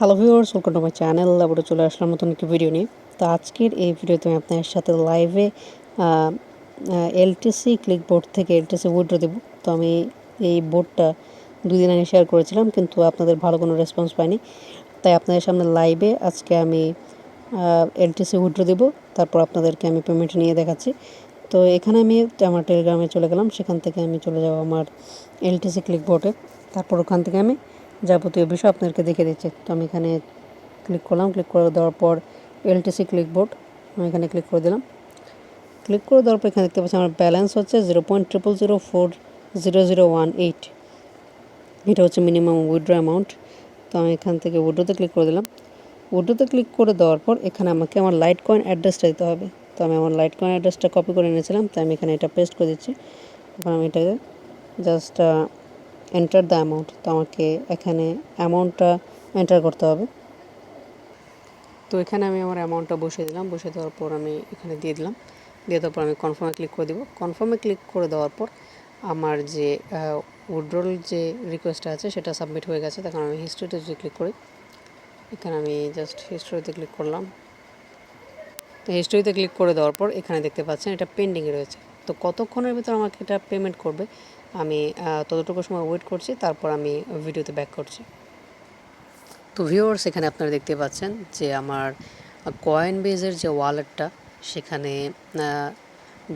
Hello viewers, welcome to my channel. আবারও চলে আসলাম নতুন একটি ভিডিও নিয়ে। তো আজকের এই ভিডিওতে আমি আপনার সাথে লাইভে এলটিসি ক্লিক বোর্ড থেকে এলটিসি উইথড্র দেব। তো আমি এই বোর্ডটা 2 দিন আগে শেয়ার করেছিলাম, কিন্তু আপনাদের ভালো কোনো রেসপন্স পাইনি। তাই আপনাদের সামনে লাইভে আজকে আমি এলটিসি উইথড্র দেব, তারপর আপনাদেরকে আমি পেমেন্ট নিয়ে দেখাচ্ছি। তো এখানে আমি আমার টেলিগ্রামে চলে গেলাম, সেখান থেকে আমি চলে যাব আমার এলটিসি ক্লিক বোর্ডে। তারপর ওখান থেকে আমি যাবতীয় বিষয় আপনাদেরকে দেখে দিচ্ছি। তো আমি এখানে ক্লিক করলাম, ক্লিক করে দেওয়ার পর এলটিসি ক্লিক বোর্ড আমি এখানে ক্লিক করে দিলাম। ক্লিক করে দেওয়ার পর এখানে দেখতে পাচ্ছি আমার ব্যালেন্স হচ্ছে 0.004018। এটা হচ্ছে মিনিমাম উইথড্র অ্যামাউন্ট। তো আমি এখান থেকে উইথড্রোতে ক্লিক করে দিলাম। উইথড্রোতে ক্লিক করে দেওয়ার পর এখানে আমাকে আমার লাইট কয়েন অ্যাড্রেসটা দিতে হবে। তো আমি আমার লাইট কয়েন অ্যাড্রেসটা কপি করে নিয়েছিলাম, তাই আমি এখানে এটা পেস্ট করে দিচ্ছি। এখন আমি এটাকে জাস্ট এন্টার দ্য অ্যামাউন্ট। তো আমাকে এখানে অ্যামাউন্টটা এন্টার করতে হবে। তো এখানে আমি আমার অ্যামাউন্টটা বসিয়ে দিলাম। বসিয়ে দেওয়ার পর আমি এখানে দিয়ে দিলাম। দিয়ে দেওয়ার পর আমি কনফার্মে ক্লিক করে দেবো। কনফার্মে ক্লিক করে দেওয়ার পর আমার যে উইথড্রল যে রিকোয়েস্টটা আছে সেটা সাবমিট হয়ে গেছে। তখন আমি হিস্ট্রিতে যদি ক্লিক করি, এখানে আমি জাস্ট হিস্ট্রিতে ক্লিক করলাম। তো হিস্ট্রিতে ক্লিক করে দেওয়ার পর এখানে দেখতে পাচ্ছেন এটা পেন্ডিংয়ে রয়েছে। তো কতক্ষণের ভিতর আমাকে এটা পেমেন্ট করবে আমি ততটুকু সময় ওয়েট করছি, তারপর আমি ভিডিওতে ব্যাক করছি। তো ভিউয়ার্স, এখানে আপনারা দেখতে পাচ্ছেন যে আমার কয়েনবেজের যে ওয়ালেটটা, সেখানে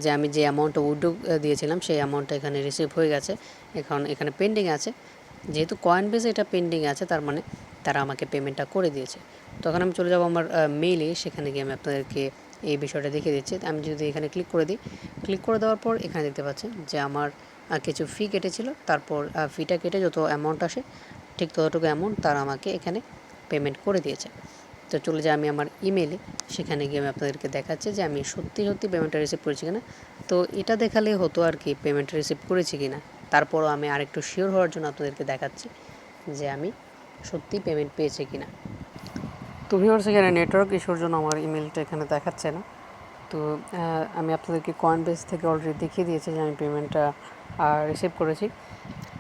যে আমি যে অ্যামাউন্টটা উইথড্র দিয়েছিলাম সেই অ্যামাউন্টটা এখানে রিসিভ হয়ে গেছে। এখন এখানে পেন্ডিং আছে। যেহেতু কয়েনবেজে এটা পেন্ডিং আছে, তার মানে তারা আমাকে পেমেন্টটা করে দিয়েছে। তখন আমি চলে যাব আমার মেইলে, সেখানে গিয়ে আমি আপনাদেরকে এই বিষয়টা দেখিয়ে দিচ্ছি। আমি যদি এখানে ক্লিক করে দিই, ক্লিক করে দেওয়ার পর এখানে দেখতে পাচ্ছেন যে আমার কিছু ফি কেটেছিল। তারপর ফিটা কেটে যত অ্যামাউন্ট আসে ঠিক ততটুকু অ্যামাউন্ট তারা আমাকে এখানে পেমেন্ট করে দিয়েছে। তো চলে যাই আমি আমার ইমেলে, সেখানে গিয়ে আমি আপনাদেরকে দেখাচ্ছি যে আমি সত্যি পেমেন্টটা রিসিভ করেছি কিনা। তো এটা দেখালেই হতো আর কি পেমেন্টটা রিসিভ করেছি কিনা। তারপরও আমি আরেকটু শিওর হওয়ার জন্য আপনাদেরকে দেখাচ্ছি যে আমি সত্যি পেমেন্ট পেয়েছি কিনা। তো ভিউয়ার্স, এখানে নেটওয়ার্ক ইস্যুর জন্য আমার ইমেলটা এখানে দেখাচ্ছে না। তো আমি আপনাদেরকে কয়েনবেজ থেকে অলরেডি দেখিয়ে দিয়েছি যে আমি পেমেন্টটা রিসিভ করেছি।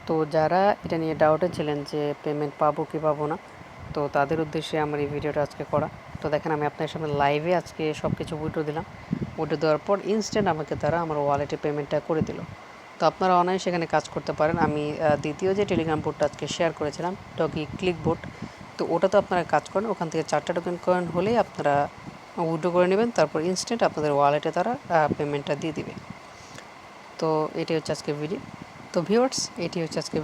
তো যারা এটা নিয়ে ডাউটে ছিলেন যে পেমেন্ট পাবো কি পাবো না, তো তাদের উদ্দেশ্যে আমার এই ভিডিওটা আজকে করা। তো দেখেন, আমি আপনার সামনে লাইভে আজকে সব কিছু উইথড্র দিলাম। উইথড্র দেওয়ার পর ইনস্ট্যান্ট আমাকে তারা আমার ওয়ালেটে পেমেন্টটা করে দিল। তো আপনারা অনায়াসে সেখানে কাজ করতে পারেন। আমি দ্বিতীয় যে টেলিগ্রাম বোর্ডটা আজকে শেয়ার করেছিলাম, ডগি ক্লিক বোর্ড, তো ওটা তো আপনারা কাজ করেন। ওখান থেকে 4টা টোকেন কয়েন হলেই আপনারা উইথড্র করে নেবেন, তারপর ইনস্ট্যান্ট আপনাদের ওয়ালেটে তারা পেমেন্টটা দিয়ে দিবে। তো এটি হচ্ছে আজকের ভিডিও। তো ভিউয়ার্স, এটি হচ্ছে আজকের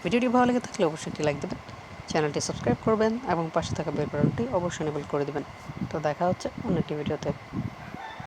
ভিডিওটি ভালো লেগে থাকলে অবশ্যই একটি লাইক দেবেন, চ্যানেলটি সাবস্ক্রাইব করবেন এবং পাশে থাকা বেল বাটনটি অবশ্যই এনেবল করে দেবেন। তো দেখা হচ্ছে অন্য একটি ভিডিওতে।